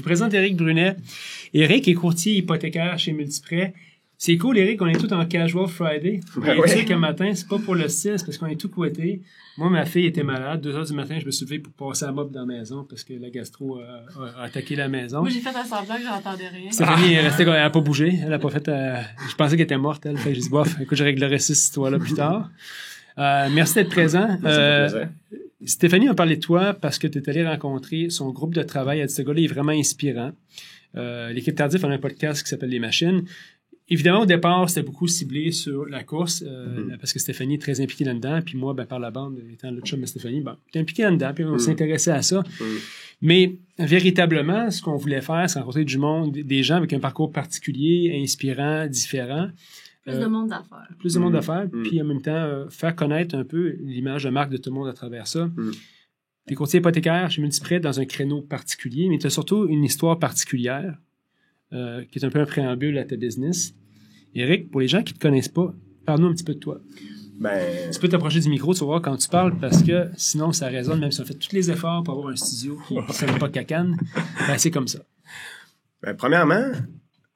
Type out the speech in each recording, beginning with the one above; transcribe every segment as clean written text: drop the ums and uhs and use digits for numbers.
vous présente Éric Brunet. Éric est courtier hypothécaire chez Multiprêt. C'est cool, Éric, on est tous en casual Friday. Tu sais qu'un matin, c'est pas pour le style, c'est parce qu'on est tout couetté. Moi, ma fille était malade. 2 heures du matin, je me suis levé pour passer la mop dans la maison parce que la gastro a attaqué la maison. Moi, j'ai fait un semblant que j'entendais rien. Stéphanie est restée, elle a pas bougé. Elle a pas fait, je pensais qu'elle était morte, elle. Fait que j'ai dit, bof, écoute, je réglerai cette histoire-là plus tard. Merci d'être présent. Stéphanie a parlé de toi parce que tu es allé rencontrer son groupe de travail. Elle dit, ce gars-là est vraiment inspirant. L'équipe Tardif a un podcast qui s'appelle Les Machines. Évidemment, au départ, c'était beaucoup ciblé sur la course, parce que Stéphanie est très impliquée là-dedans. Puis moi, par la bande, étant le chum de Stéphanie, t'es impliqué là-dedans. Puis on s'intéressait à ça. Mais véritablement, ce qu'on voulait faire, c'est rencontrer du monde, des gens avec un parcours particulier, inspirant, différent. Plus de monde d'affaires. Plus de monde d'affaires. Puis en même temps, faire connaître un peu l'image de marque de tout le monde à travers ça. T'es courtier hypothécaire chez Multiprêt dans un créneau particulier, mais tu as surtout une histoire particulière qui est un peu un préambule à ta business. Éric, pour les gens qui ne te connaissent pas, parle-nous un petit peu de toi. Tu peux t'approcher du micro, tu vas voir quand tu parles, parce que sinon, ça résonne, même si on fait tous les efforts pour avoir un studio qui ne sonne pas cacane. C'est comme ça. Premièrement,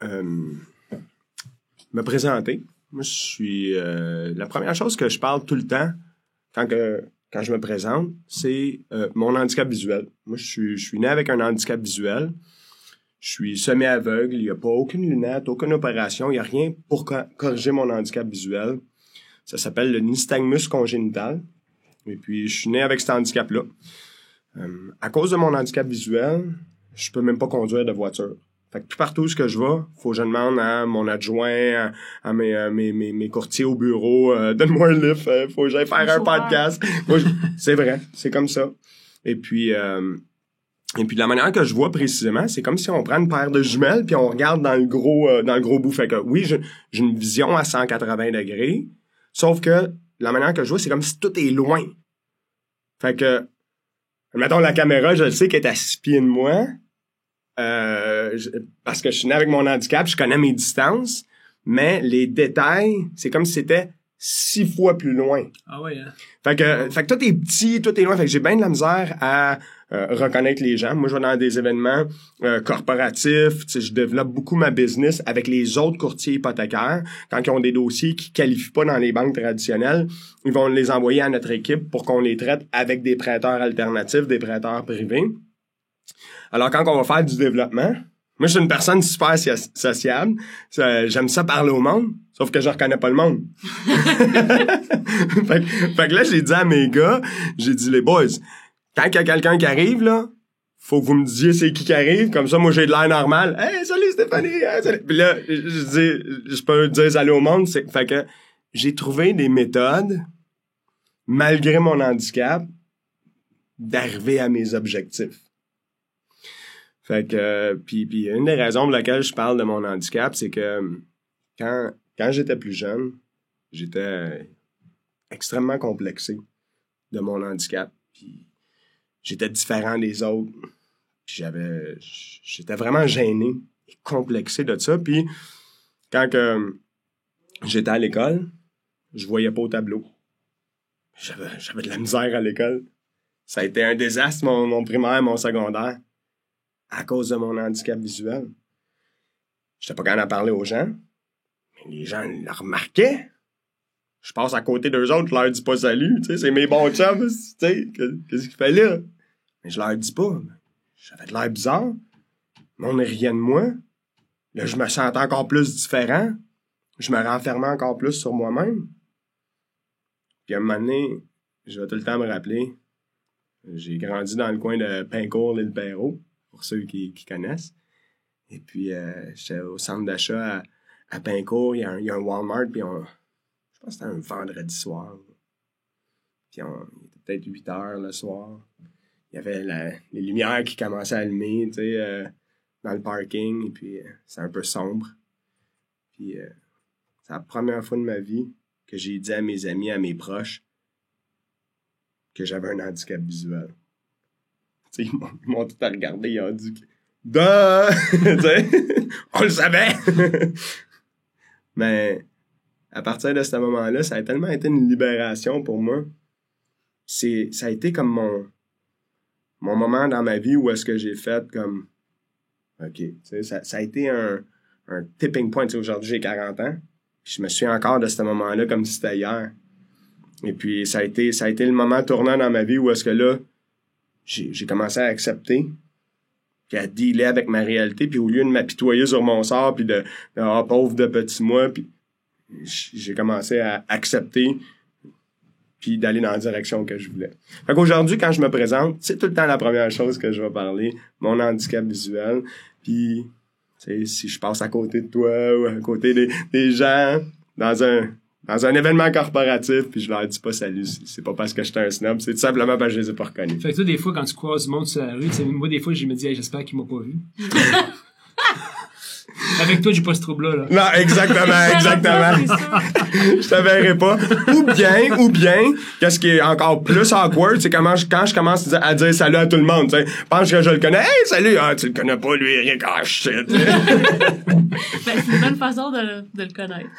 me présenter. Moi, je suis... la première chose que je parle tout le temps, quand je me présente, c'est mon handicap visuel. Moi, je suis né avec un handicap visuel. Je suis semi-aveugle, il n'y a pas aucune lunette, aucune opération, il n'y a rien pour corriger mon handicap visuel. Ça s'appelle le nystagmus congénital. Et puis, je suis né avec cet handicap-là. À cause de mon handicap visuel, je peux même pas conduire de voiture. Fait que tout partout où je vais, faut que je demande à mon adjoint, à mes courtiers au bureau, donne-moi un lift, faut que j'aille faire un podcast. C'est vrai, c'est comme ça. Et puis de la manière que je vois précisément, c'est comme si on prend une paire de jumelles puis on regarde dans le gros bout. Fait que oui, j'ai une vision à 180 degrés, sauf que la manière que je vois, c'est comme si tout est loin. Fait que, mettons la caméra, je le sais qu'elle est à 6 pieds de moi, parce que je suis né avec mon handicap, je connais mes distances, mais les détails, c'est comme si c'était 6 fois plus loin. Ah ouais, hein? Fait que tout est petit, tout est loin. Fait que j'ai bien de la misère à reconnaître les gens. Moi, je vais dans des événements corporatifs. Je développe beaucoup ma business avec les autres courtiers hypothécaires. Quand ils ont des dossiers qui qualifient pas dans les banques traditionnelles, ils vont les envoyer à notre équipe pour qu'on les traite avec des prêteurs alternatifs, des prêteurs privés. Alors, quand on va faire du développement, moi, je suis une personne super sociable. J'aime ça parler au monde, sauf que je reconnais pas le monde. fait que là, j'ai dit à mes gars, j'ai dit, les boys, quand il y a quelqu'un qui arrive, là, faut que vous me disiez c'est qui arrive, comme ça, moi, j'ai de l'air normal. « Hey, salut Stéphanie! Hey, salut! » Puis là, je peux dire salut au monde. Fait que j'ai trouvé des méthodes, malgré mon handicap, d'arriver à mes objectifs. Fait que, puis une des raisons pour laquelle je parle de mon handicap, c'est que quand j'étais plus jeune, j'étais extrêmement complexé de mon handicap. Puis j'étais différent des autres. Puis j'étais vraiment gêné et complexé de ça. Puis quand j'étais à l'école, je voyais pas au tableau. J'avais de la misère à l'école. Ça a été un désastre, mon primaire, mon secondaire, à cause de mon handicap visuel. J'étais pas capable d'en parler aux gens, mais les gens le remarquaient. Je passe à côté d'eux autres, je leur dis pas salut, tu sais, c'est mes bons chums, tu sais, qu'est-ce qu'il fait là? Mais je leur dis pas. J'avais de l'air bizarre. Le monde riait de moi. Là, je me sentais encore plus différent. Je me renfermais encore plus sur moi-même. Puis à un moment donné, je vais tout le temps me rappeler, j'ai grandi dans le coin de Pincourt, l'Île-Perrot, pour ceux qui connaissent. Et puis, j'étais au centre d'achat à Pincourt, il y a un Walmart, puis je pense que c'était un vendredi soir. Puis il était peut-être 8 heures le soir. Il y avait les lumières qui commençaient à allumer, tu sais, dans le parking, et puis c'est un peu sombre. Puis c'est la première fois de ma vie que j'ai dit à mes amis, à mes proches, que j'avais un handicap visuel. Tu sais, ils m'ont tout à regarder, ils ont dit que tu sais, on le savait! Mais à partir de ce moment-là, ça a tellement été une libération pour moi. Ça a été comme mon moment dans ma vie où est-ce que j'ai fait comme OK. Tu sais, ça a été un tipping point. Tu sais, aujourd'hui, j'ai 40 ans. Je me souviens encore de ce moment-là comme si c'était hier. Et puis, ça a été le moment tournant dans ma vie où est-ce que là, j'ai commencé à accepter, puis à dealer avec ma réalité, puis au lieu de m'apitoyer sur mon sort, puis de pauvre de petit moi, puis j'ai commencé à accepter, puis d'aller dans la direction que je voulais. Fait qu'aujourd'hui, quand je me présente, c'est tout le temps la première chose que je vais parler, mon handicap visuel, puis si je passe à côté de toi ou à côté des gens dans un événement corporatif, puis je leur dis pas salut, c'est pas parce que j'étais un snob, c'est tout simplement parce que je les ai pas reconnus. Fait que toi, des fois, quand tu croises du monde sur la rue, moi, des fois, je me dis, hey, j'espère qu'il m'a pas vu. Avec toi, j'ai pas ce trouble-là, là. Non, exactement. Je te verrai pas. Ou bien, qu'est-ce qui est encore plus awkward, c'est quand je commence à dire salut à tout le monde, tu sais. Pense que je le connais. Hey, salut! Ah, tu le connais pas, lui, rien qu'à shit. C'est une bonne façon de le connaître.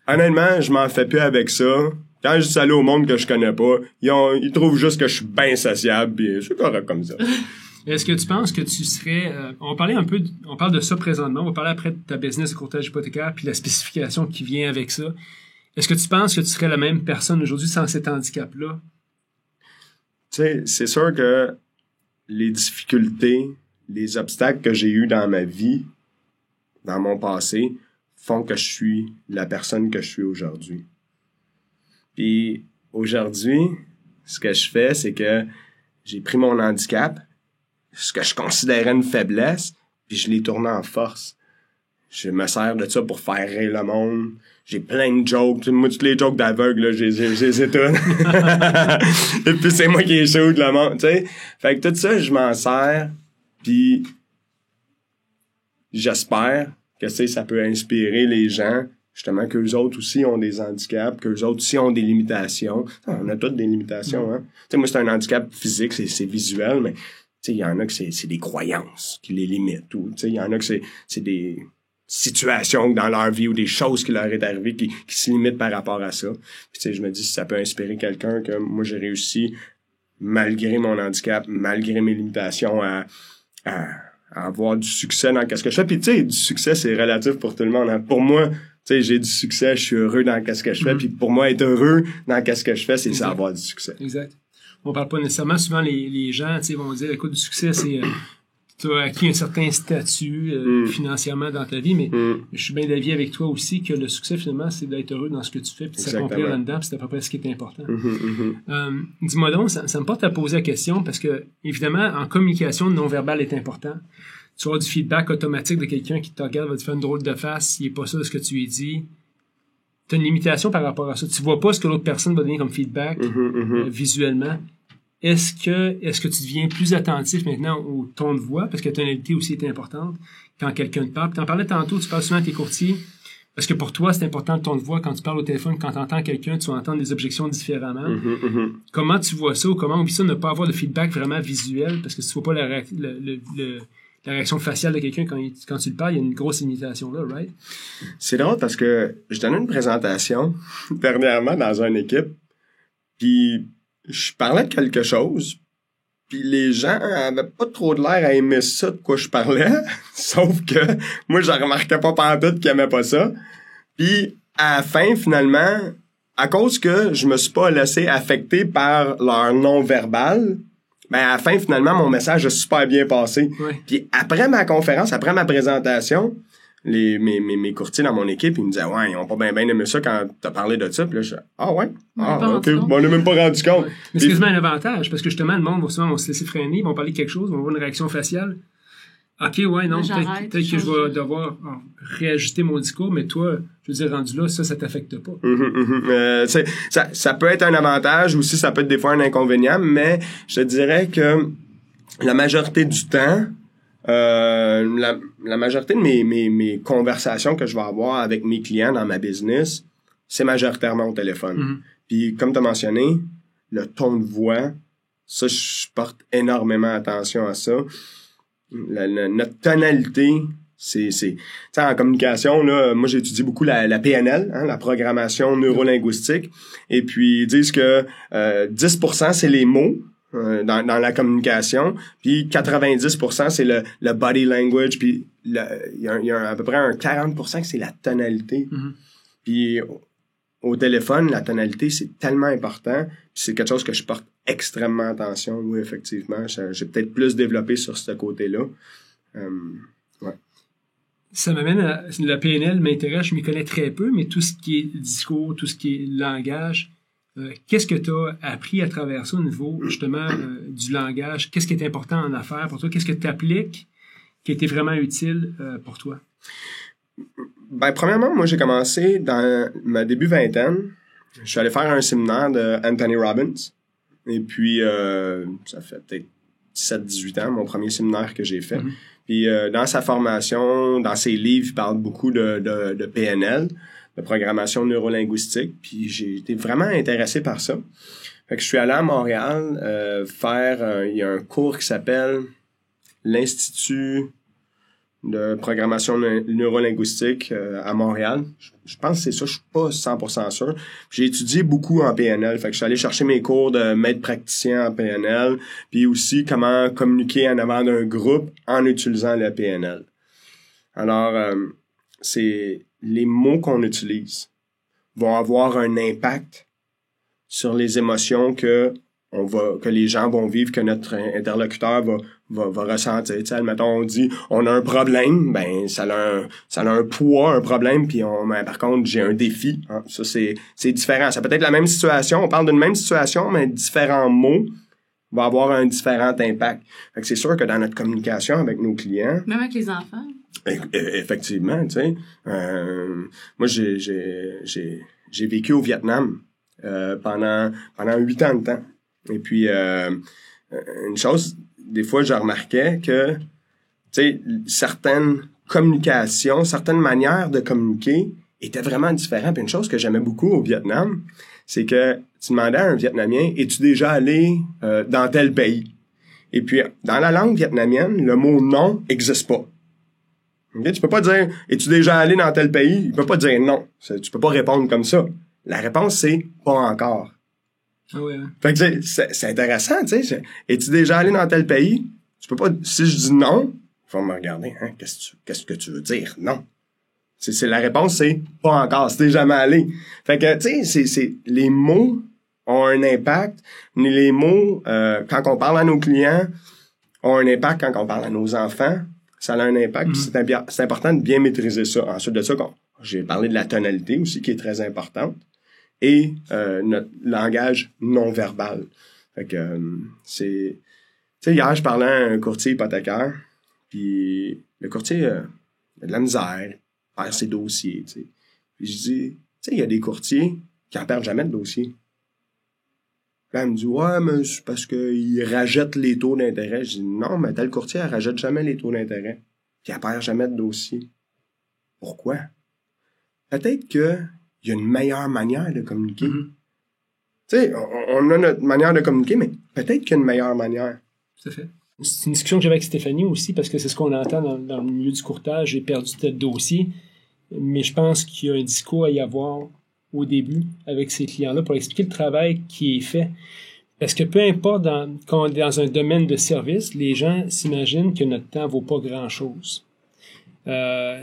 Honnêtement, je m'en fais plus avec ça. Quand je dis salut au monde que je connais pas, ils trouvent juste que je suis bien sociable, pis c'est correct comme ça. Est-ce que tu penses que tu serais... on parle de ça présentement, on va parler après de ta business de courtage hypothécaire puis la spécification qui vient avec ça. Est-ce que tu penses que tu serais la même personne aujourd'hui sans cet handicap-là? Tu sais, c'est sûr que les difficultés, les obstacles que j'ai eus dans ma vie, dans mon passé, font que je suis la personne que je suis aujourd'hui. Puis aujourd'hui, ce que je fais, c'est que j'ai pris mon handicap, ce que je considérais une faiblesse, puis je l'ai tourné en force. Je me sers de ça pour faire rire le monde. J'ai plein de jokes. Moi, toutes les jokes d'aveugle, là, j'ai toutes. Et puis c'est moi qui ai chaud de le monde, tu sais. Fait que tout ça, je m'en sers, puis j'espère que ça peut inspirer les gens, justement, qu'eux autres aussi ont des handicaps, qu'eux autres aussi ont des limitations. On a toutes des limitations, hein. Tu sais, moi, c'est un handicap physique, c'est visuel, mais il y en a que c'est des croyances qui les limitent. Il y en a que c'est des situations dans leur vie ou des choses qui leur est arrivées qui se limitent par rapport à ça. Puis je me dis, si ça peut inspirer quelqu'un, que moi, j'ai réussi, malgré mon handicap, malgré mes limitations, à avoir du succès dans ce que je fais. Puis tu sais, du succès, c'est relatif pour tout le monde. Hein. Pour moi, tu sais, j'ai du succès, je suis heureux dans ce que je fais. Puis pour moi, être heureux dans ce que je fais, c'est ça, avoir du succès. Exact. On parle pas nécessairement, souvent les gens, tu sais, vont dire, écoute, du succès, c'est tu as acquis un certain statut financièrement dans ta vie, mais je suis bien d'avis avec toi aussi que le succès, finalement, c'est d'être heureux dans ce que tu fais, puis de s'accomplir là-dedans, puis c'est à peu près ce qui est important. Dis-moi donc, ça me porte à poser la question, parce que, évidemment, en communication, le non-verbal est important. Tu as du feedback automatique de quelqu'un qui te regarde, va te faire une drôle de face, il n'est pas ça de ce que tu lui dis. Tu as une limitation par rapport à ça. Tu vois pas ce que l'autre personne va donner comme feedback visuellement. Est-ce que tu deviens plus attentif maintenant au ton de voix, parce que la tonalité aussi est importante, quand quelqu'un te parle? Tu en parlais tantôt, tu parles souvent à tes courtiers, parce que pour toi, c'est important le ton de voix. Quand tu parles au téléphone, quand tu entends quelqu'un, tu vas entendre des objections différemment. Comment tu vois ça, ou comment on vit ça, ne pas avoir de feedback vraiment visuel, parce que si tu vois pas la réaction faciale de quelqu'un quand tu le parles, il y a une grosse limitation là, right? C'est drôle parce que je donnais une présentation dernièrement dans une équipe, puis je parlais de quelque chose, puis les gens avaient pas trop de l'air à aimer ça de quoi je parlais, sauf que moi, je remarquais pas pantoute qu'ils aimaient pas ça. Puis à la fin, finalement, à cause que je me suis pas laissé affecter par leur non-verbal, ben à la fin, finalement, mon message a super bien passé. Ouais. Puis après ma conférence, après ma présentation, mes courtiers dans mon équipe, ils me disaient, ouais, ils ont pas bien aimé ça quand t'as parlé de ça. Puis là, je dis, ah ouais? Ah, ok. Bon, on n'est même pas rendu compte. Ouais. Mais c'est quasiment un avantage, parce que justement, le monde va souvent se laisser freiner, ils vont parler de quelque chose, ils vont avoir une réaction faciale. Ok, ouais, non, peut-être que je vais devoir réajuster mon discours, mais toi, je veux dire, rendu là, ça t'affecte pas. Ça peut être un avantage, ou si ça peut être des fois un inconvénient, mais je te dirais que la majorité du temps, la majorité de mes conversations que je vais avoir avec mes clients dans ma business, c'est majoritairement au téléphone. Puis comme tu as mentionné, le ton de voix, ça, je porte énormément attention à ça. Notre tonalité, c'est en communication, là, moi j'étudie beaucoup la PNL, hein, la programmation neurolinguistique, et puis ils disent que 10% c'est les mots, dans la communication. Puis 90%, c'est le body language. Puis il y a à peu près un 40% que c'est la tonalité. Mm-hmm. Puis au téléphone, la tonalité, c'est tellement important. Puis c'est quelque chose que je porte extrêmement attention. Oui, effectivement. J'ai peut-être plus développé sur ce côté-là. Ouais. Ça m'amène à... Le PNL m'intéresse, je m'y connais très peu, mais tout ce qui est discours, tout ce qui est langage, qu'est-ce que tu as appris à travers ça au niveau, justement, du langage? Qu'est-ce qui est important en affaires pour toi? Qu'est-ce que tu appliques qui était vraiment utile pour toi? Ben, premièrement, moi, j'ai commencé dans ma début vingtaine. Je suis allé faire un séminaire de Anthony Robbins. Et puis, ça fait peut-être 17-18 ans, mon premier séminaire que j'ai fait. Mm-hmm. Puis, dans sa formation, dans ses livres, il parle beaucoup de PNL, de programmation neurolinguistique. Puis, j'ai été vraiment intéressé par ça. Fait que je suis allé à Montréal faire... il y a un cours qui s'appelle l'Institut de programmation neurolinguistique à Montréal. Je pense que c'est ça, je suis pas 100% sûr. J'ai étudié beaucoup en PNL, fait que je suis allé chercher mes cours de maître praticien en PNL, puis aussi comment communiquer en avant d'un groupe en utilisant le PNL. Alors, c'est les mots qu'on utilise vont avoir un impact sur les émotions que les gens vont vivre, que notre interlocuteur va ressentir. Tu sais, admettons, on dit, on a un problème, ben, ça a un poids, un problème, puis ben, par contre, j'ai un défi. Hein. Ça, c'est différent. Ça peut être la même situation. On parle d'une même situation, mais différents mots vont avoir un différent impact. Fait que c'est sûr que dans notre communication avec nos clients. Même avec les enfants. Effectivement, tu sais. Moi, j'ai vécu au Vietnam, pendant 8 ans de temps. Et puis, une chose, des fois, je remarquais que, tu sais, certaines communications, certaines manières de communiquer étaient vraiment différentes. Puis une chose que j'aimais beaucoup au Vietnam, c'est que tu demandais à un Vietnamien, es-tu déjà allé dans tel pays? Et puis, dans la langue vietnamienne, le mot non n'existe pas. Okay? Tu peux pas dire, es-tu déjà allé dans tel pays? Il peut pas dire non. Tu peux pas répondre comme ça. La réponse, c'est pas encore. Ah ouais. Fait que c'est intéressant, tu sais. Es-tu déjà allé dans tel pays? Tu peux pas, si je dis non, ils vont me regarder, hein, qu'est-ce que tu veux dire? Non. C'est la réponse, c'est pas encore, si t'es jamais allé. Fait que, tu sais, les mots ont un impact. Les mots, quand on parle à nos clients, ont un impact quand on parle à nos enfants. Ça a un impact. Mm-hmm. C'est important de bien maîtriser ça. Ensuite de ça, j'ai parlé de la tonalité aussi, qui est très importante. Et notre langage non-verbal. Fait que c'est... Tu sais, hier, je parlais à un courtier hypothécaire, puis le courtier a de la misère, perd ses dossiers, tu sais. Puis je dis, tu sais, il y a des courtiers qui en perdent jamais de dossier. Puis elle me dit, ouais, mais c'est parce qu'ils rachètent les taux d'intérêt. Je dis, non, mais tel courtier, elle rachète jamais les taux d'intérêt. Puis elle perd jamais de dossier. Pourquoi? Peut-être que il y a une meilleure manière de communiquer. Mm-hmm. Tu sais, on a notre manière de communiquer, mais peut-être qu'il y a une meilleure manière. Tout à fait. C'est une discussion que j'avais avec Stéphanie aussi, parce que c'est ce qu'on entend dans le milieu du courtage. J'ai perdu tel dossier, mais je pense qu'il y a un discours à y avoir au début avec ces clients-là pour expliquer le travail qui est fait. Parce que peu importe, quand on est dans un domaine de service, les gens s'imaginent que notre temps vaut pas grand-chose.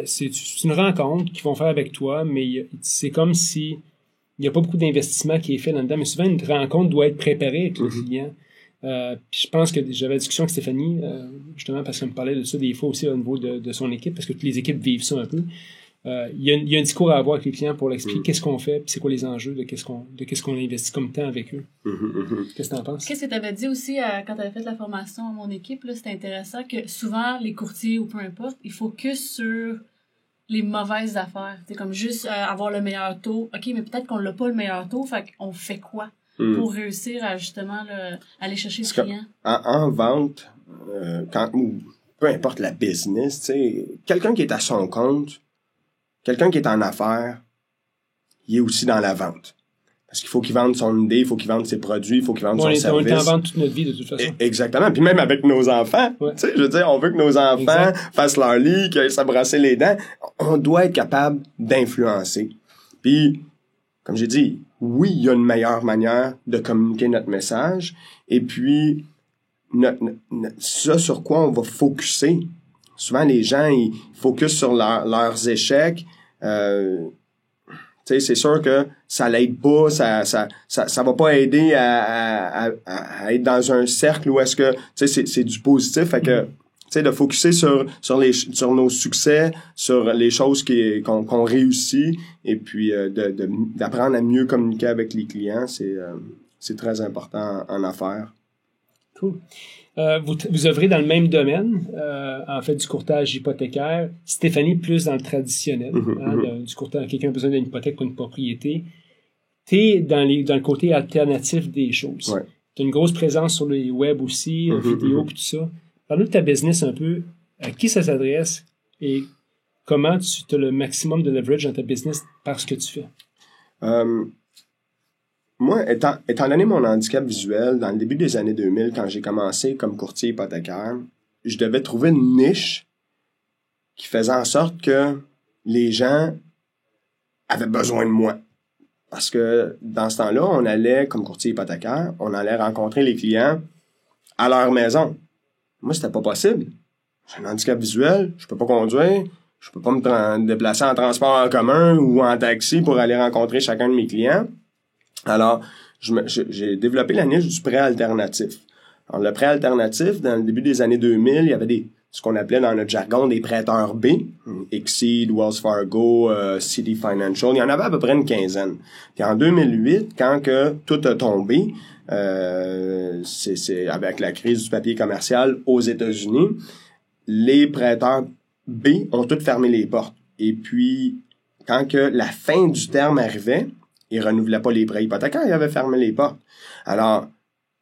C'est une rencontre qu'ils vont faire avec toi, mais c'est comme si il n'y a pas beaucoup d'investissement qui est fait là-dedans, mais souvent une rencontre doit être préparée avec le client. Puis je pense que j'avais une discussion avec Stéphanie, justement parce qu'elle me parlait de ça des fois aussi au niveau de son équipe, parce que toutes les équipes vivent ça un peu. Il y a un discours à avoir avec les clients pour l'expliquer qu'est-ce qu'on fait, puis c'est quoi les enjeux de qu'est-ce qu'on investit comme temps avec eux. Qu'est-ce que tu en penses? Qu'est-ce que tu avais dit aussi quand tu avais fait la formation à mon équipe, là, c'était intéressant que souvent les courtiers ou peu importe, ils focusent sur les mauvaises affaires. C'est comme juste avoir le meilleur taux. OK, mais peut-être qu'on n'a pas le meilleur taux, fait qu'on fait quoi pour réussir à justement aller chercher le client? En vente, ou peu importe la business, tu sais, quelqu'un qui est à son compte, quelqu'un qui est en affaires, il est aussi dans la vente. Parce qu'il faut qu'il vende son idée, il faut qu'il vende ses produits, il faut qu'il vende son service. On est en vente toute notre vie, de toute façon. Exactement. Puis même avec nos enfants, tu sais, je veux dire, on veut que nos enfants fassent leur lit, qu'ils aillent s'abrasser les dents. On doit être capable d'influencer. Puis, comme j'ai dit, oui, il y a une meilleure manière de communiquer notre message. Et puis, ça sur quoi on va focuser. Souvent, les gens, ils focusent sur leurs échecs. C'est sûr que ça l'aide pas, ça va pas aider à être dans un cercle où est-ce que, c'est du positif. Fait que, de focuser sur nos succès, sur les choses qu'on réussit, et puis d'apprendre à mieux communiquer avec les clients, c'est très important en affaires. Cool. Vous œuvrez dans le même domaine, en fait, du courtage hypothécaire. Stéphanie, plus dans le traditionnel, du courtage, quelqu'un a besoin d'une hypothèque pour une propriété. T'es dans le côté alternatif des choses. Ouais. T'as une grosse présence sur les web aussi, vidéo et tout ça. Parle-nous de ta business un peu, à qui ça s'adresse et comment tu as le maximum de leverage dans ta business par ce que tu fais. Moi, étant donné mon handicap visuel, dans le début des années 2000, quand j'ai commencé comme courtier hypothécaire, je devais trouver une niche qui faisait en sorte que les gens avaient besoin de moi. Parce que dans ce temps-là, on allait, comme courtier hypothécaire, on allait rencontrer les clients à leur maison. Moi, c'était pas possible. J'ai un handicap visuel, je peux pas conduire, je peux pas me déplacer en transport en commun ou en taxi pour aller rencontrer chacun de mes clients. Alors, j'ai développé la niche du prêt alternatif. Alors, le prêt alternatif, dans le début des années 2000, il y avait ce qu'on appelait dans notre jargon des prêteurs B, Exceed, Wells Fargo, Citi Financial, il y en avait à peu près une quinzaine. Puis en 2008, quand que tout a tombé, c'est avec la crise du papier commercial aux États-Unis, les prêteurs B ont tous fermé les portes. Et puis, quand que la fin du terme arrivait, ils renouvelaient pas les prêts hypothécaires, ils avaient fermé les portes. Alors,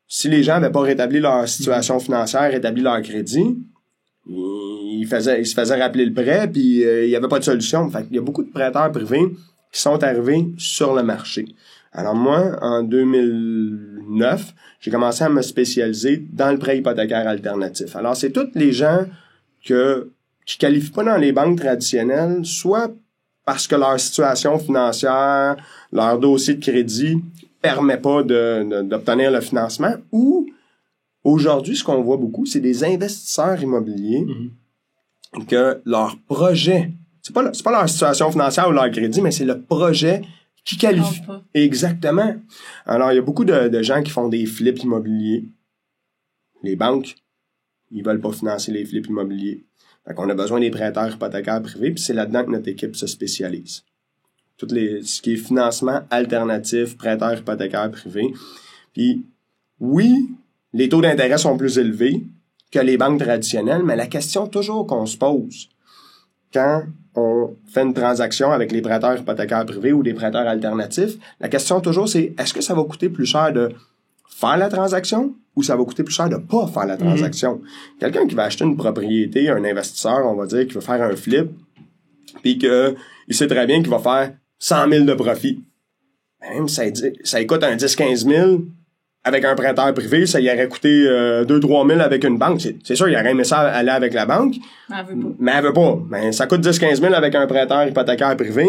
si les gens n'avaient pas rétabli leur situation financière, rétabli leur crédit, ils se faisaient rappeler le prêt, puis il n'y avait pas de solution. Fait qu'il y a beaucoup de prêteurs privés qui sont arrivés sur le marché. Alors moi, en 2009, j'ai commencé à me spécialiser dans le prêt hypothécaire alternatif. Alors, c'est tous les gens qui qualifient pas dans les banques traditionnelles, soit parce que leur situation financière, leur dossier de crédit permet pas d'obtenir le financement, ou aujourd'hui, ce qu'on voit beaucoup, c'est des investisseurs immobiliers que leur projet, c'est pas leur situation financière ou leur crédit, mais c'est le projet qui qualifie. Exactement. Alors, il y a beaucoup de gens qui font des flips immobiliers. Les banques, ils veulent pas financer les flips immobiliers. Fait qu'on a besoin des prêteurs hypothécaires privés, puis c'est là-dedans que notre équipe se spécialise. Ce qui est financement alternatif, prêteurs hypothécaires privés. Puis, oui, les taux d'intérêt sont plus élevés que les banques traditionnelles, mais la question toujours qu'on se pose quand on fait une transaction avec les prêteurs hypothécaires privés ou des prêteurs alternatifs, la question toujours c'est, est-ce que ça va coûter plus cher de faire la transaction ou ça va coûter plus cher de pas faire la transaction? Quelqu'un qui va acheter une propriété, un investisseur, on va dire, qui va faire un flip, puis qu'il sait très bien qu'il va faire 100 000 de profit. Même ça coûte un 10-15 000 avec un prêteur privé, ça y aurait coûté 2-3 000 avec une banque. C'est sûr, il aurait aimé ça aller avec la banque, mais elle veut pas. Ben, ça coûte 10-15 000 avec un prêteur hypothécaire privé,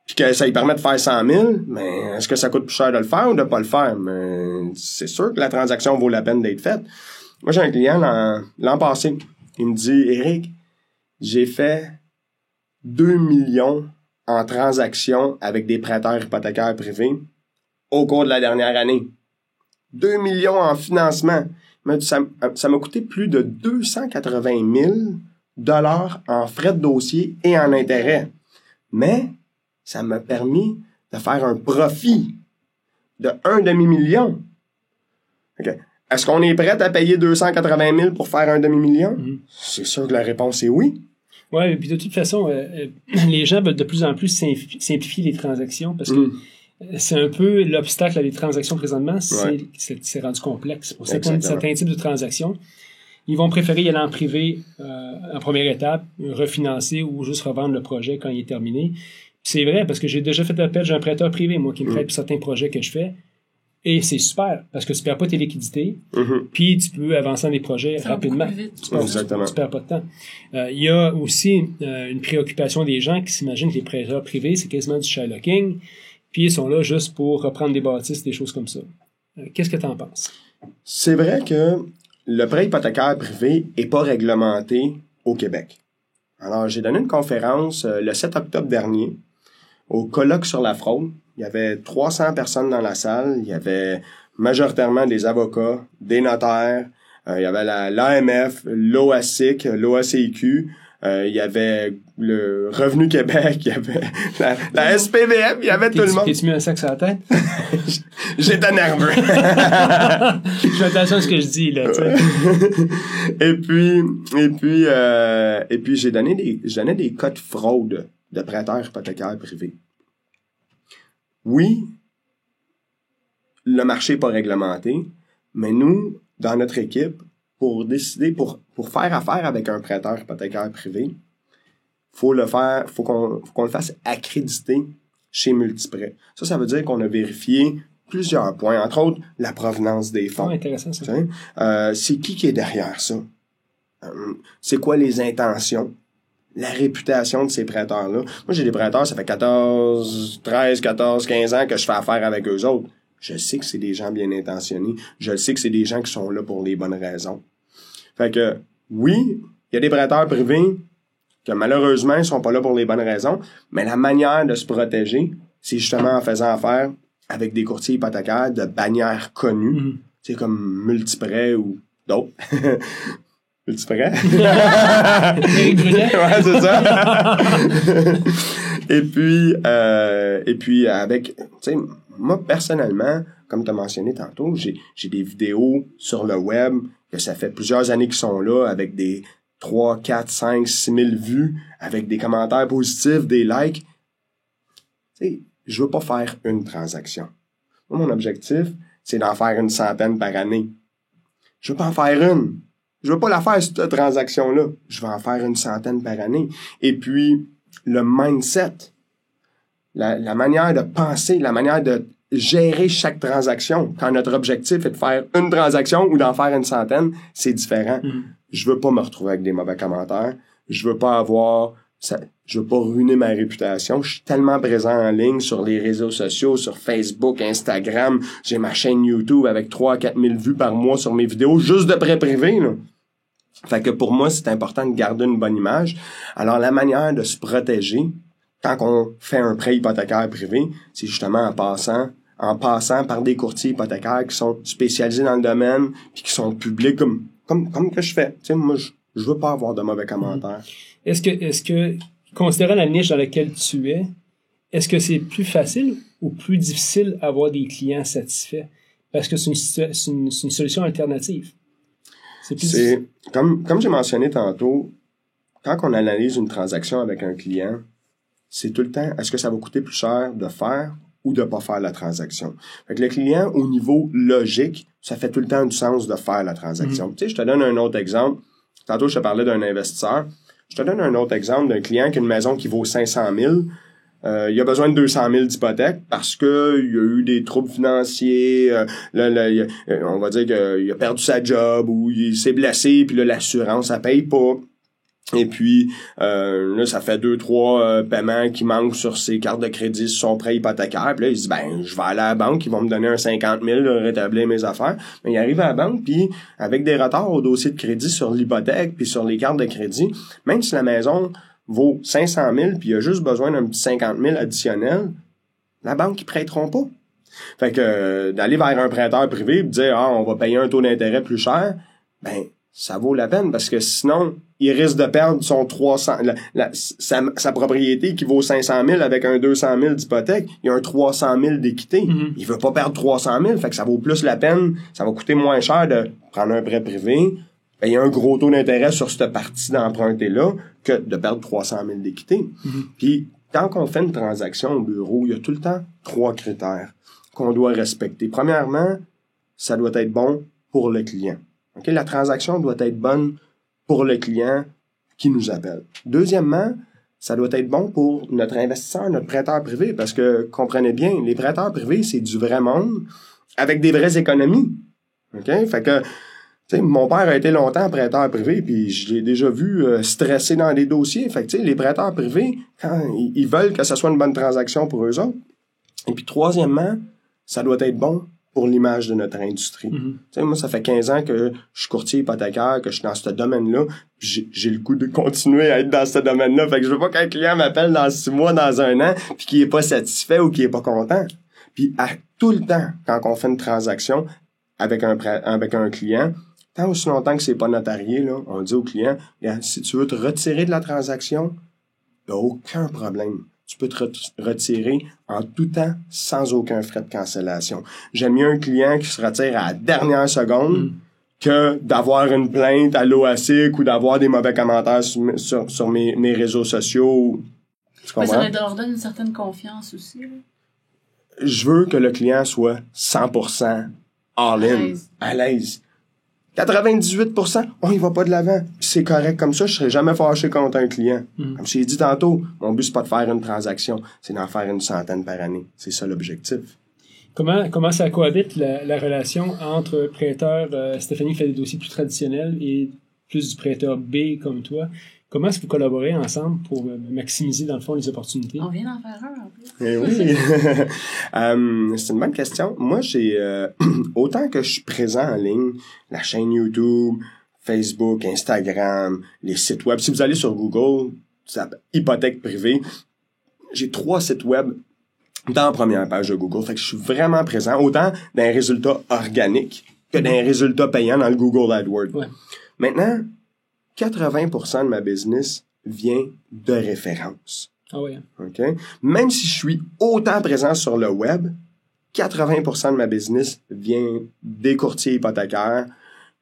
puis que ça lui permet de faire 100 000, mais est-ce que ça coûte plus cher de le faire ou de pas le faire? Mais c'est sûr que la transaction vaut la peine d'être faite. Moi, j'ai un client l'an passé. Il me dit, Éric, j'ai fait 2 millions en transactions avec des prêteurs hypothécaires privés au cours de la dernière année. 2 millions en financement. Ça m'a coûté plus de 280 000 $ en frais de dossier et en intérêt. Mais ça m'a permis de faire un profit de 1 demi-million. Okay. Est-ce qu'on est prêt à payer 280 000 pour faire 1 demi-million? C'est sûr que la réponse est oui. Oui, et puis de toute façon, les gens veulent de plus en plus simplifier les transactions parce que c'est un peu l'obstacle à des transactions présentement, c'est rendu complexe. Pour certains types de transactions, ils vont préférer y aller en privé en première étape, refinancer ou juste revendre le projet quand il est terminé. C'est vrai, parce que j'ai déjà fait appel, j'ai un prêteur privé, moi, qui me prête pour certains projets que je fais. Et c'est super, parce que tu perds pas tes liquidités, puis tu peux avancer dans des projets rapidement. Tu perds pas de temps. Il y a aussi une préoccupation des gens qui s'imaginent que les prêteurs privés, c'est quasiment du Sherlocking, puis ils sont là juste pour reprendre des bâtisses, des choses comme ça. Qu'est-ce que tu en penses? C'est vrai que le prêt hypothécaire privé est pas réglementé au Québec. Alors, j'ai donné une conférence le 7 octobre dernier au colloque sur la fraude. Il y avait 300 personnes dans la salle. Il y avait majoritairement des avocats, des notaires. Il y avait l'AMF, l'OASIC, l'OACIQ. Il y avait le Revenu Québec, il y avait la SPVM, il y avait tout le monde. T'es-tu mis un sac sur la tête? J'étais nerveux. Je fais attention à ce que je dis, là, tu sais. Et puis, je donnais des cas de fraude de prêteurs hypothécaires privés. Oui, le marché n'est pas réglementé, mais nous, dans notre équipe, pour décider, pour faire affaire avec un prêteur hypothécaire privé, faut qu'on le fasse accréditer chez Multiprêt. Ça veut dire qu'on a vérifié plusieurs points, entre autres, la provenance des fonds. Oh, intéressant, ça. C'est qui est derrière ça? C'est quoi les intentions? La réputation de ces prêteurs-là. Moi, j'ai des prêteurs, ça fait 13, 14, 15 ans que je fais affaire avec eux autres. Je sais que c'est des gens bien intentionnés. Je sais que c'est des gens qui sont là pour les bonnes raisons. Fait que, oui, il y a des prêteurs privés que malheureusement, ils sont pas là pour les bonnes raisons, mais la manière de se protéger, c'est justement en faisant affaire avec des courtiers hypothécaires de bannières connues, c'est comme Multiprêt ou d'autres. Multiprêt? Éric Brunet? Ouais, c'est ça. et puis avec, tu sais, moi, personnellement, comme tu as mentionné tantôt, j'ai des vidéos sur le web que ça fait plusieurs années qu'ils sont là avec des 3, 4, 5, 6 000 vues, avec des commentaires positifs, des likes. Tu sais, je veux pas faire une transaction. Moi, mon objectif, c'est d'en faire une centaine par année. Je veux pas en faire une. Je veux pas la faire, cette transaction-là. Je veux en faire une centaine par année. Et puis, le mindset, la manière de penser, la manière de gérer chaque transaction, quand notre objectif est de faire une transaction ou d'en faire une centaine, c'est différent. Je veux pas me retrouver avec des mauvais commentaires. Je veux pas ruiner ma réputation. Je suis tellement présent en ligne sur les réseaux sociaux, sur Facebook, Instagram. J'ai ma chaîne YouTube avec 3 à 4 000 vues par mois sur mes vidéos, juste de prêt privé, là. Fait que pour moi, c'est important de garder une bonne image. Alors, la manière de se protéger, quand on fait un prêt hypothécaire privé, c'est justement en passant par des courtiers hypothécaires qui sont spécialisés dans le domaine puis qui sont publics comme que je fais. Tu sais, moi, je veux pas avoir de mauvais commentaires. Est-ce que, considérant la niche dans laquelle tu es, est-ce que c'est plus facile ou plus difficile d'avoir des clients satisfaits? Parce que c'est une solution alternative. C'est comme j'ai mentionné tantôt, quand on analyse une transaction avec un client, c'est tout le temps, est-ce que ça va coûter plus cher de faire ou de pas faire la transaction? Fait que le client, au niveau logique, ça fait tout le temps du sens de faire la transaction. Tu sais, je te donne un autre exemple. Tantôt, je te parlais d'un investisseur. Je te donne un autre exemple d'un client qui a une maison qui vaut 500 000. Il a besoin de 200 000 d'hypothèque parce que il y a eu des troubles financiers. On va dire qu'il a perdu sa job ou il s'est blessé, puis là, l'assurance, ça paye pas. Et puis, là, ça fait 2-3 paiements qui manquent sur ses cartes de crédit, sur son prêt hypothécaire. Puis là, il se dit, je vais aller à la banque, ils vont me donner un 50 000, rétablir mes affaires. Mais il arrive à la banque, puis avec des retards au dossier de crédit sur l'hypothèque, puis sur les cartes de crédit, même si la maison vaut 500 000, puis il a juste besoin d'un petit 50 000 additionnel, la banque, ils prêteront pas. Fait que d'aller vers un prêteur privé et dire, on va payer un taux d'intérêt plus cher, ça vaut la peine parce que sinon, il risque de perdre son 300, sa propriété qui vaut 500 000 avec un 200 000 d'hypothèque. Il y a un 300 000 d'équité. Il veut pas perdre 300 000. Fait que ça vaut plus la peine. Ça va coûter moins cher de prendre un prêt privé, payer un gros taux d'intérêt sur cette partie d'emprunter-là que de perdre 300 000 d'équité. Puis, quand on fait une transaction au bureau, il y a tout le temps 3 critères qu'on doit respecter. Premièrement, ça doit être bon pour le client. Okay? La transaction doit être bonne pour le client qui nous appelle. Deuxièmement, ça doit être bon pour notre investisseur, notre prêteur privé, parce que, comprenez bien, les prêteurs privés, c'est du vrai monde avec des vraies économies. Okay? Fait que, tu sais, mon père a été longtemps prêteur privé, puis je l'ai déjà vu stresser dans des dossiers. Fait que, tu sais, les prêteurs privés, quand ils veulent que ce soit une bonne transaction pour eux autres. Et puis, troisièmement, ça doit être bon pour l'image de notre industrie. Tu sais, moi, ça fait 15 ans que je suis courtier hypothécaire, que je suis dans ce domaine-là. J'ai le goût de continuer à être dans ce domaine-là. Fait que je veux pas qu'un client m'appelle dans 6 mois, dans un an, puis qu'il est pas satisfait ou qu'il est pas content. Puis à tout le temps, quand on fait une transaction avec un client, tant aussi longtemps que c'est pas notarié, là, on dit au client, si tu veux te retirer de la transaction, il n'y a aucun problème. Tu peux te retirer en tout temps sans aucun frais de cancellation. J'aime mieux un client qui se retire à la dernière seconde que d'avoir une plainte à l'OASIC ou d'avoir des mauvais commentaires sur mes réseaux sociaux. Tu comprends? Ça leur donne une certaine confiance aussi. Là. Je veux que le client soit 100% all-in, à l'aise. 98%, on y va pas de l'avant. C'est correct comme ça, je serai jamais fâché contre un client. Comme je t'ai dit tantôt, mon but c'est pas de faire une transaction, c'est d'en faire une centaine par année. C'est ça l'objectif. Comment ça cohabite la relation entre prêteur, Stéphanie fait des dossiers plus traditionnels et plus du prêteur B comme toi? Comment est-ce que vous collaborez ensemble pour maximiser, dans le fond, les opportunités? On vient d'en faire un, en plus. Eh oui. C'est une bonne question. Moi, j'ai autant que je suis présent en ligne, la chaîne YouTube, Facebook, Instagram, les sites web. Si vous allez sur Google, ça s'appelle Hypothèque privée, j'ai 3 sites web dans la première page de Google. Fait que je suis vraiment présent, autant dans les résultats organiques que dans les résultats payants dans le Google AdWords. Ouais. Maintenant, 80% de ma business vient de références. Ah oui. OK? Même si je suis autant présent sur le web, 80% de ma business vient des courtiers hypothécaires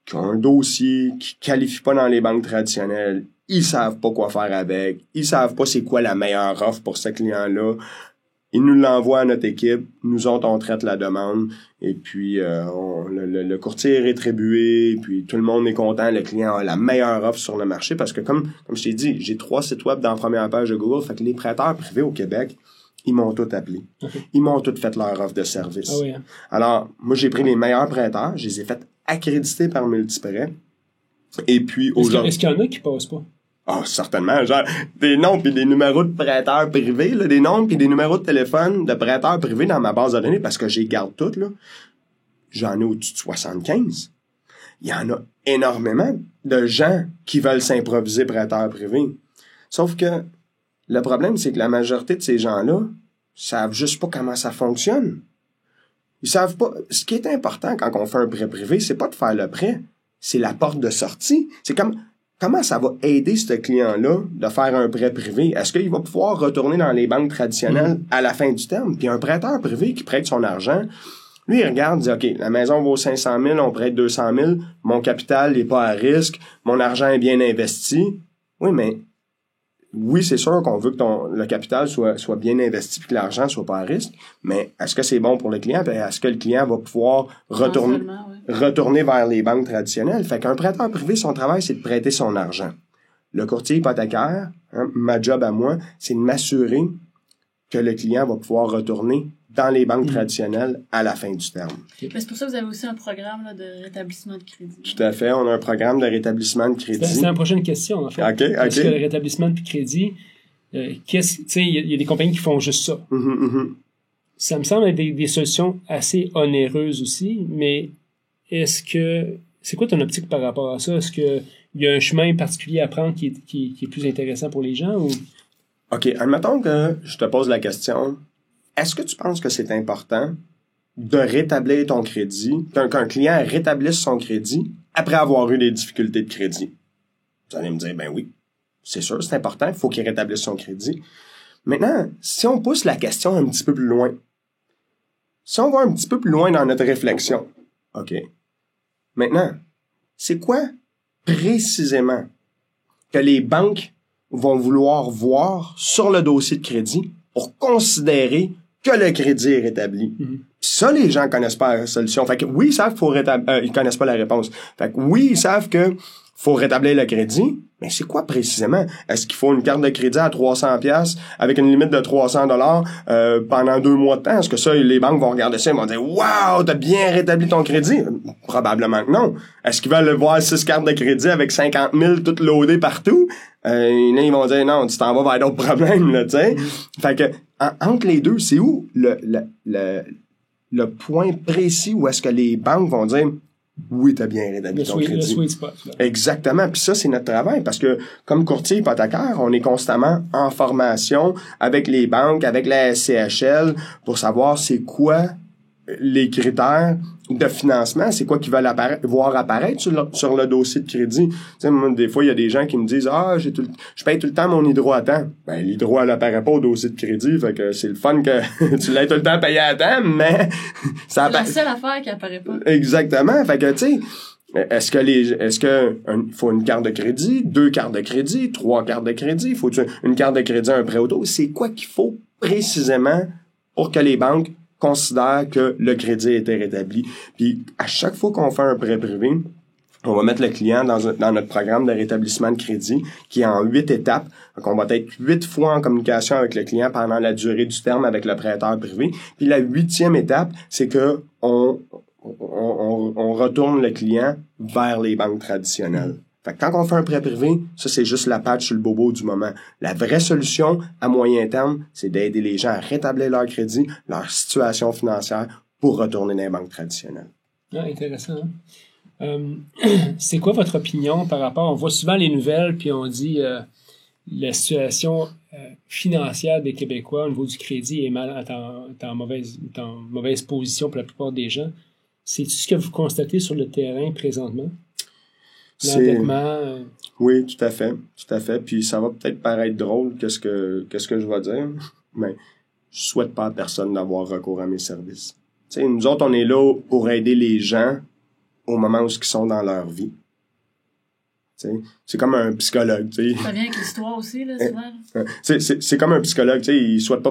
qui ont un dossier, qui qualifient pas dans les banques traditionnelles. Ils savent pas quoi faire avec. Ils savent pas c'est quoi la meilleure offre pour ce client-là. Ils nous l'envoient à notre équipe. Nous autres, on traite la demande. Et puis, le courtier est rétribué. Puis, tout le monde est content. Le client a la meilleure offre sur le marché. Parce que, comme je t'ai dit, j'ai 3 sites web dans la première page de Google. Fait que les prêteurs privés au Québec, ils m'ont tout appelé. Okay. Ils m'ont tout fait leur offre de service. Ah oui, hein? Alors, moi, j'ai pris les meilleurs prêteurs. Je les ai fait accréditer par Multiprêt. Et puis, aujourd'hui... Est-ce qu'il y en a qui passent pas? Ah, certainement. Genre, des noms puis des numéros de prêteurs privés, là, des noms puis des numéros de téléphone de prêteurs privés dans ma base de données, parce que j'y garde toutes, là. J'en ai au-dessus de 75. Il y en a énormément de gens qui veulent s'improviser prêteurs privés. Sauf que le problème, c'est que la majorité de ces gens-là savent juste pas comment ça fonctionne. Ils savent pas. Ce qui est important quand on fait un prêt privé, c'est pas de faire le prêt, c'est la porte de sortie. C'est comme... Comment ça va aider ce client-là de faire un prêt privé? Est-ce qu'il va pouvoir retourner dans les banques traditionnelles à la fin du terme? Puis un prêteur privé qui prête son argent, lui, il regarde, il dit, OK, la maison vaut 500 000, on prête 200 000, mon capital n'est pas à risque, mon argent est bien investi. Oui, mais oui, c'est sûr qu'on veut que le capital soit bien investi et que l'argent soit pas à risque, mais est-ce que c'est bon pour le client? Puis est-ce que le client va pouvoir retourner vers les banques traditionnelles? Fait qu'un prêteur privé, son travail, c'est de prêter son argent. Le courtier hypothécaire, ma job à moi, c'est de m'assurer que le client va pouvoir retourner dans les banques traditionnelles à la fin du terme. Mais c'est pour ça que vous avez aussi un programme là, de rétablissement de crédit. Tout à fait. On a un programme de rétablissement de crédit. C'est la prochaine question, en fait. OK. Parce que le rétablissement de crédit, il y a des compagnies qui font juste ça. Ça me semble être des solutions assez onéreuses aussi, mais c'est quoi ton optique par rapport à ça? Est-ce qu'il y a un chemin particulier à prendre qui est plus intéressant pour les gens? Ou... OK. Admettons que je te pose la question... Est-ce que tu penses que c'est important de rétablir ton crédit, qu'un client rétablisse son crédit après avoir eu des difficultés de crédit? Vous allez me dire, ben oui, c'est sûr, c'est important, il faut qu'il rétablisse son crédit. Maintenant, si on pousse la question un petit peu plus loin, si on va un petit peu plus loin dans notre réflexion, OK. Maintenant, c'est quoi précisément que les banques vont vouloir voir sur le dossier de crédit pour considérer que le crédit est rétabli. Ça, les gens connaissent pas la solution. Fait que oui, ils savent qu'il faut ils connaissent pas la réponse. Fait que oui, ils savent que faut rétablir le crédit, mais c'est quoi précisément? Est-ce qu'il faut une carte de crédit à 300$ avec une limite de $300 pendant 2 mois de temps? Est-ce que ça, les banques vont regarder ça et vont dire « Wow, t'as bien rétabli ton crédit? » Probablement que non. Est-ce qu'ils veulent voir 6 cartes de crédit avec 50 000 toutes loadées partout? Là, ils vont dire « Non, tu t'en vas vers d'autres problèmes, là, tu sais. » Fait que, entre les deux, c'est où le point précis où est-ce que les banques vont dire oui, t'as bien rétabli ton crédit. Le sweet spot. Là. Exactement. Puis ça, c'est notre travail parce que comme courtier hypothécaire, on est constamment en formation avec les banques, avec la SCHL pour savoir c'est quoi les critères de financement, c'est quoi qu'ils veulent voir apparaître sur le dossier de crédit. Tu sais, moi, des fois, il y a des gens qui me disent « Ah, je paye tout le temps mon hydro à temps. » Ben, l'hydro, elle apparaît pas au dossier de crédit, fait que c'est le fun que tu l'aies tout le temps payé à temps, mais ça c'est la seule affaire qui apparaît pas. Exactement. Fait que, tu sais, est-ce que faut une carte de crédit, 2 cartes de crédit, 3 cartes de crédit, faut une carte de crédit, un prêt auto? C'est quoi qu'il faut précisément pour que les banques considère que le crédit a été rétabli. Puis, à chaque fois qu'on fait un prêt privé, on va mettre le client dans notre programme de rétablissement de crédit qui est en 8 étapes. Donc, on va être 8 fois en communication avec le client pendant la durée du terme avec le prêteur privé. Puis, la 8e étape, c'est que on retourne le client vers les banques traditionnelles. Fait que quand on fait un prêt privé, ça, c'est juste la patch sur le bobo du moment. La vraie solution, à moyen terme, c'est d'aider les gens à rétablir leur crédit, leur situation financière pour retourner dans les banques traditionnelles. Ah, intéressant. C'est quoi votre opinion par rapport... On voit souvent les nouvelles, puis on dit la situation financière des Québécois au niveau du crédit est en mauvaise position pour la plupart des gens. C'est ce que vous constatez sur le terrain présentement? Oui, tout à fait. Puis ça va peut-être paraître drôle qu'est-ce que je vais dire, mais je souhaite pas à personne d'avoir recours à mes services. Tu sais, nous autres, on est là pour aider les gens au moment où ils sont dans leur vie. Tu sais, c'est comme un psychologue, tu sais. Ça vient avec l'histoire aussi, là, souvent. C'est comme un psychologue, tu sais, il souhaite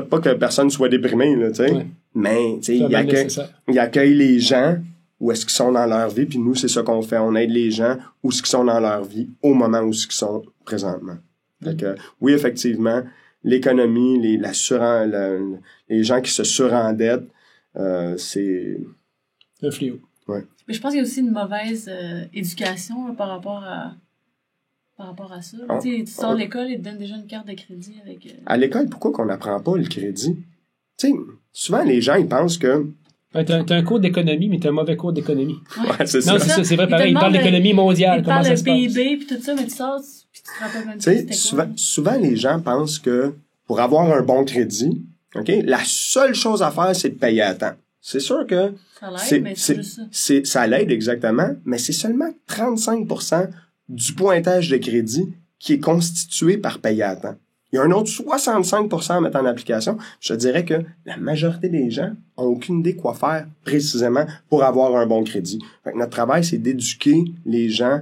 pas que personne soit déprimé, là, tu sais. Ouais. Mais, tu sais, il accueille les gens où est-ce qu'ils sont dans leur vie, puis nous, c'est ça qu'on fait. On aide les gens où est-ce qu'ils sont dans leur vie, au moment où est-ce qu'ils sont présentement. Fait que, oui, effectivement, l'économie, les gens qui se surendettent, c'est... un fléau. Ouais. Mais je pense qu'il y a aussi une mauvaise éducation là, par rapport à ça. Tu sors de l'école, ils te donnent déjà une carte de crédit avec... À l'école, pourquoi qu'on n'apprend pas le crédit? Tu sais, souvent, les gens, ils pensent que... T'as un cours d'économie, mais t'as un mauvais cours d'économie. Ouais, c'est ça. Non, c'est vrai, pareil. Ils parlent d'économie mondiale. Ils parlent de PIB, puis tout ça, mais tu sors, puis tu te rappelles même pas. Tu sais, souvent, les gens pensent que pour avoir un bon crédit, OK, la seule chose à faire, c'est de payer à temps. C'est sûr que... Ça l'aide, mais c'est juste ça. Ça l'aide, exactement, mais c'est seulement 35% du pointage de crédit qui est constitué par payer à temps. Il y a un autre 65% à mettre en application. Je dirais que la majorité des gens ont aucune idée quoi faire précisément pour avoir un bon crédit. Fait que notre travail, c'est d'éduquer les gens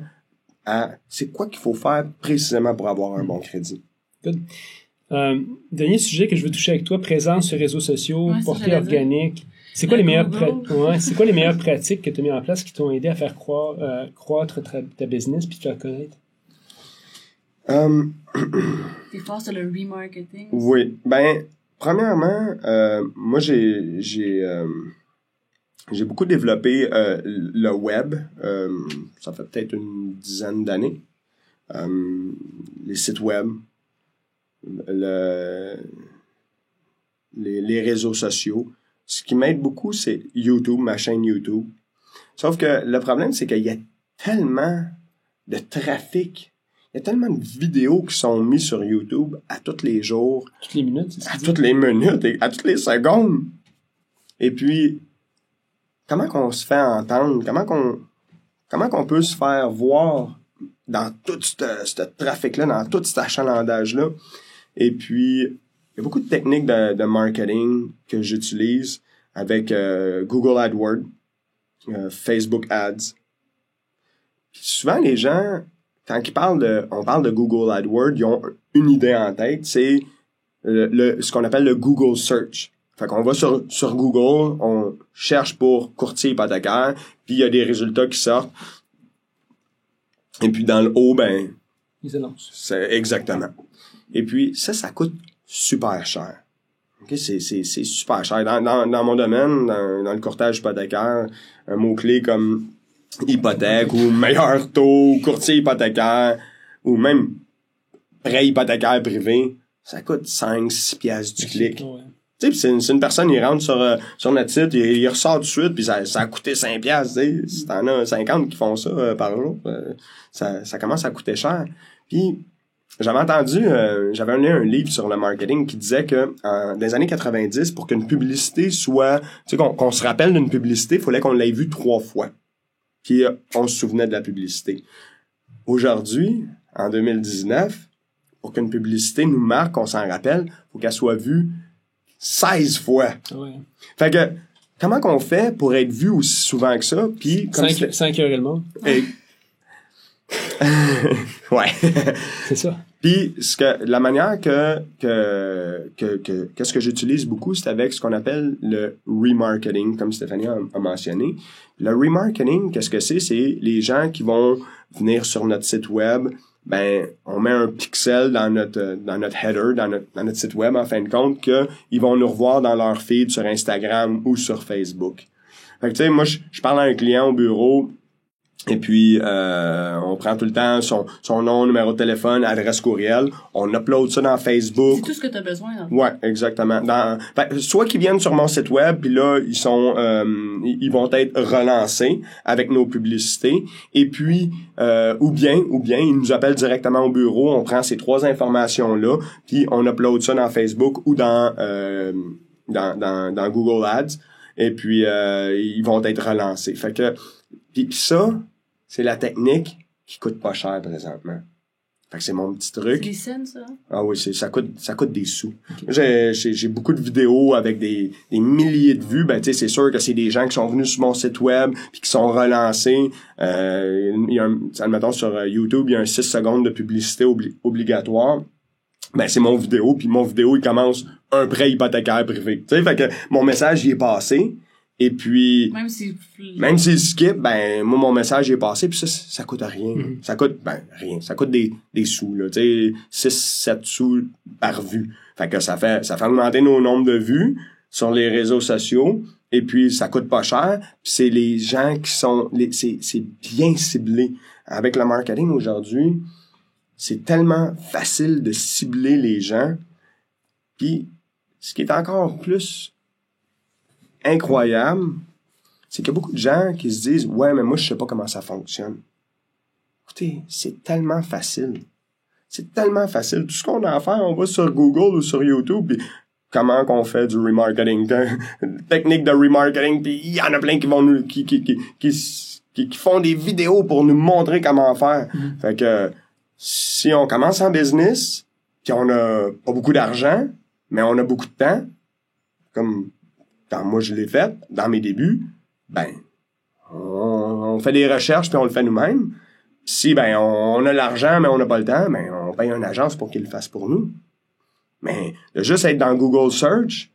à c'est quoi qu'il faut faire précisément pour avoir un bon crédit. Good. Dernier sujet que je veux toucher avec toi, présence sur les réseaux sociaux, portée organique. C'est quoi les meilleures pratiques que tu as mis en place qui t'ont aidé à faire croître ta business puis te faire connaître? T'es fort sur le remarketing? Oui. Ben, premièrement, moi, j'ai beaucoup développé le web. Ça fait peut-être une dizaine d'années. Les sites web, les réseaux sociaux. Ce qui m'aide beaucoup, c'est YouTube, ma chaîne YouTube. Sauf que le problème, c'est qu'il y a tellement de trafic. Il y a tellement de vidéos qui sont mises sur YouTube à tous les jours. Toutes les minutes, à toutes les minutes et à toutes les secondes. Et puis, comment qu'on se fait entendre? Comment qu'on peut se faire voir dans tout ce trafic-là, dans tout cet achalandage-là? Et puis, il y a beaucoup de techniques de marketing que j'utilise avec Google AdWords, Facebook Ads. Puis souvent, les gens... Quand on parle de Google AdWords, ils ont une idée en tête, c'est ce qu'on appelle le Google Search. Fait qu'on va sur Google, on cherche pour courtier hypothécaire, puis il y a des résultats qui sortent. Et puis dans le haut, ben... ils annoncent. C'est exactement. Et puis ça coûte super cher. Okay? C'est super cher. Dans mon domaine, dans le courtage hypothécaire, un mot-clé comme... hypothèque ou meilleur taux, courtier hypothécaire ou même prêt hypothécaire privé, ça coûte 5-6 piastres du clic. Ouais. Tu sais, c'est une personne, il rentre sur notre site, il ressort tout de suite, puis ça a coûté 5$, tu sais. Si t'en as 50 qui font ça par jour, ça commence à coûter cher. Puis, j'avais entendu, j'avais lu un livre sur le marketing qui disait que dans les années 90, pour qu'une publicité soit, tu sais, qu'on se rappelle d'une publicité, il fallait qu'on l'ait vue 3 fois. Puis, on se souvenait de la publicité. Aujourd'hui, en 2019, pour qu'une publicité nous marque, qu'on s'en rappelle, faut qu'elle soit vue 16 fois. Ouais. Fait que, comment qu'on fait pour être vu aussi souvent que ça? Puis, sans écœurer le monde. Et... ouais. C'est ça. Puis, la manière qu'est-ce que j'utilise beaucoup, c'est avec ce qu'on appelle le remarketing, comme Stéphanie a mentionné. Le remarketing, qu'est-ce que c'est? C'est les gens qui vont venir sur notre site web. Ben, on met un pixel dans notre header, dans notre site web, en fin de compte, qu'ils vont nous revoir dans leur feed sur Instagram ou sur Facebook. Fait que, tu sais, moi, je parle à un client au bureau, et puis, on prend tout le temps son nom, numéro de téléphone, adresse courriel, on upload ça dans Facebook. C'est tout ce que tu as besoin. Ouais, exactement. Soit qu'ils viennent sur mon site web, puis là, ils vont être relancés avec nos publicités, et puis, ou bien, ils nous appellent directement au bureau, on prend ces 3 informations-là, puis on upload ça dans Facebook ou dans Google Ads, et puis, ils vont être relancés. Fait que, puis ça, c'est la technique qui coûte pas cher présentement. Fait que c'est mon petit truc. C'est des scènes, ça? Ah oui, ça coûte des sous. Okay. J'ai beaucoup de vidéos avec des milliers de vues. Ben, tu sais, c'est sûr que c'est des gens qui sont venus sur mon site web puis qui sont relancés. Admettons, sur YouTube, il y a un 6 secondes de publicité obligatoire. Ben, c'est mon vidéo, puis mon vidéo, il commence un prêt hypothécaire privé. Tu sais, fait que mon message, il est passé. Et puis, même s'il skip, ben, moi, mon message est passé, puis ça coûte rien. Mm-hmm. Ça coûte, rien. Ça coûte des sous, là. Tu sais, 6-7 sous par vue. Fait que ça fait augmenter nos nombres de vues sur les réseaux sociaux. Et puis, ça coûte pas cher. Puis c'est les gens qui sont, c'est bien ciblé. Avec le marketing aujourd'hui, c'est tellement facile de cibler les gens. Puis, ce qui est encore plus incroyable, c'est qu'il y a beaucoup de gens qui se disent « Ouais, mais moi, je sais pas comment ça fonctionne. » Écoutez, c'est tellement facile. C'est tellement facile. Tout ce qu'on a à faire, on va sur Google ou sur YouTube, puis comment qu'on fait du remarketing, technique de remarketing, puis il y en a plein qui vont nous qui font des vidéos pour nous montrer comment faire. Mm-hmm. Fait que si on commence en business, puis on a pas beaucoup d'argent, mais on a beaucoup de temps, comme quand moi je l'ai fait, dans mes débuts, ben, on fait des recherches puis on le fait nous-mêmes. Si, ben, on a l'argent, mais on n'a pas le temps, ben, on paye une agence pour qu'il le fasse pour nous. Mais, de juste être dans Google Search,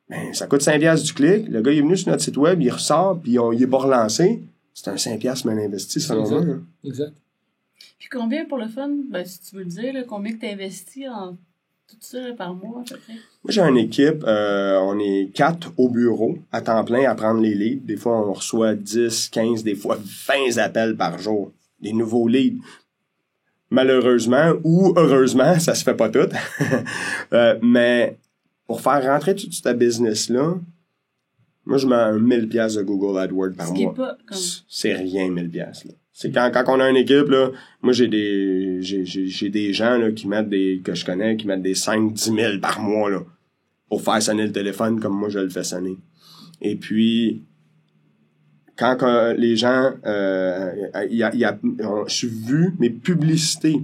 ben, ça coûte 5$ du clic. Le gars, il est venu sur notre site web, il ressort, puis il est pas relancé. C'est un 5$ mal investi, selon moi. Exact. Puis combien pour le fun? Ben, si tu veux le dire, là, combien que tu investis en tout ça là, par mois, à peu près? Moi, j'ai une équipe, on est 4 au bureau, à temps plein, à prendre les leads. Des fois, on reçoit 10, 15, des fois 20 appels par jour. Des nouveaux leads. Malheureusement, ou heureusement, ça se fait pas tout. Mais pour faire rentrer tout ce business-là, moi, je mets 1000$ de Google AdWords par mois. C'est rien, 1000$, là. C'est quand on a une équipe, là, moi, j'ai des gens, là, que je connais, qui mettent des 5-10 000 par mois, là, pour faire sonner le téléphone comme moi, je le fais sonner. Et puis, quand les gens, je suis vu, mes publicités,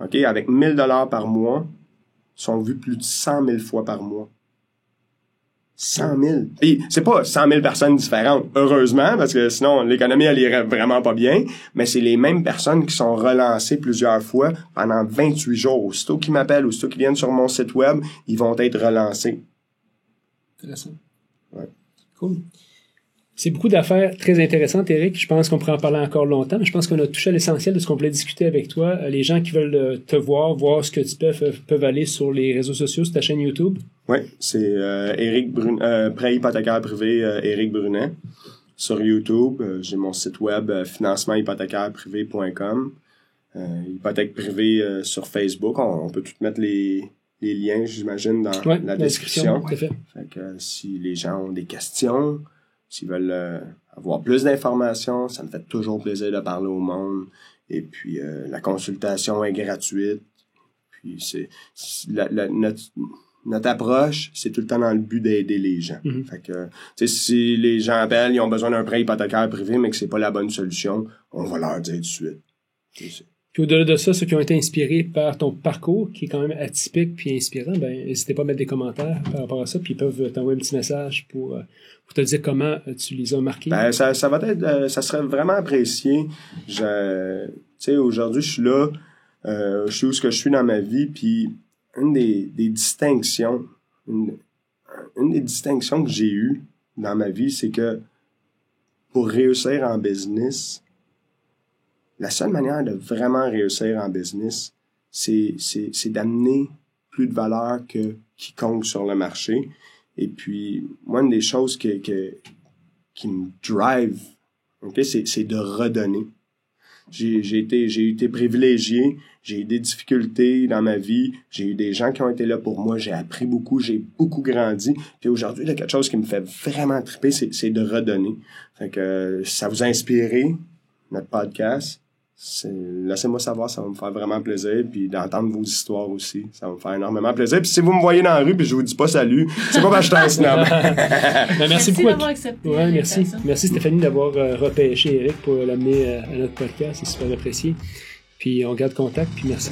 OK, avec 1000$ par mois, sont vues plus de 100 000 fois par mois. 100 000. Et c'est pas 100 000 personnes différentes, heureusement, parce que sinon, l'économie, elle irait vraiment pas bien, mais c'est les mêmes personnes qui sont relancées plusieurs fois pendant 28 jours. Aussitôt qu'ils m'appellent, aussitôt qu'ils viennent sur mon site web, ils vont être relancés. Intéressant. Ouais. Cool. C'est beaucoup d'affaires très intéressantes, Éric. Je pense qu'on pourrait en parler encore longtemps, mais je pense qu'on a touché à l'essentiel de ce qu'on voulait discuter avec toi. Les gens qui veulent te voir ce que tu peuvent aller sur les réseaux sociaux, sur ta chaîne YouTube. Oui, c'est Éric Prêt hypothécaire privé Éric Brunet sur YouTube. J'ai mon site web financementhypothécaireprivé.com. Hypothèque privée sur Facebook. On peut tout mettre les les liens, j'imagine, dans la description. Tout à fait. Fait que si les gens ont des questions, s'ils veulent avoir plus d'informations, ça me fait toujours plaisir de parler au monde. Et puis, la consultation est gratuite. Puis, notre approche, c'est tout le temps dans le but d'aider les gens. Mm-hmm. Fait que, tu sais, si les gens appellent, ils ont besoin d'un prêt hypothécaire privé, mais que c'est pas la bonne solution, on va leur dire tout de suite. Puis au-delà de ça, ceux qui ont été inspirés par ton parcours, qui est quand même atypique puis inspirant, ben n'hésitez pas à mettre des commentaires par rapport à ça, puis ils peuvent t'envoyer un petit message pour te dire comment tu les as marqués. Ben ça va être, ça serait vraiment apprécié. Tu sais, aujourd'hui, je suis là, je sais où ce que je suis dans ma vie, puis une des distinctions, une des distinctions que j'ai eues dans ma vie, c'est que pour réussir en business, la seule manière de vraiment réussir en business, c'est d'amener plus de valeur que quiconque sur le marché. Et puis, moi, une des choses qui me drive, okay, c'est de redonner. J'ai été privilégié, j'ai eu des difficultés dans ma vie, j'ai eu des gens qui ont été là pour moi, j'ai appris beaucoup, j'ai beaucoup grandi. Puis aujourd'hui, il y a quelque chose qui me fait vraiment triper, c'est de redonner. Fait que ça vous a inspiré, notre podcast. Laissez-moi savoir, ça va me faire vraiment plaisir, puis d'entendre vos histoires aussi, ça va me faire énormément plaisir. Puis si vous me voyez dans la rue puis je vous dis pas salut, c'est pas parce que je suis un snob. Merci beaucoup d'avoir accepté. Ouais, merci Stéphanie d'avoir repêché Eric pour l'amener à notre podcast, c'est super apprécié. Puis on garde contact, puis merci.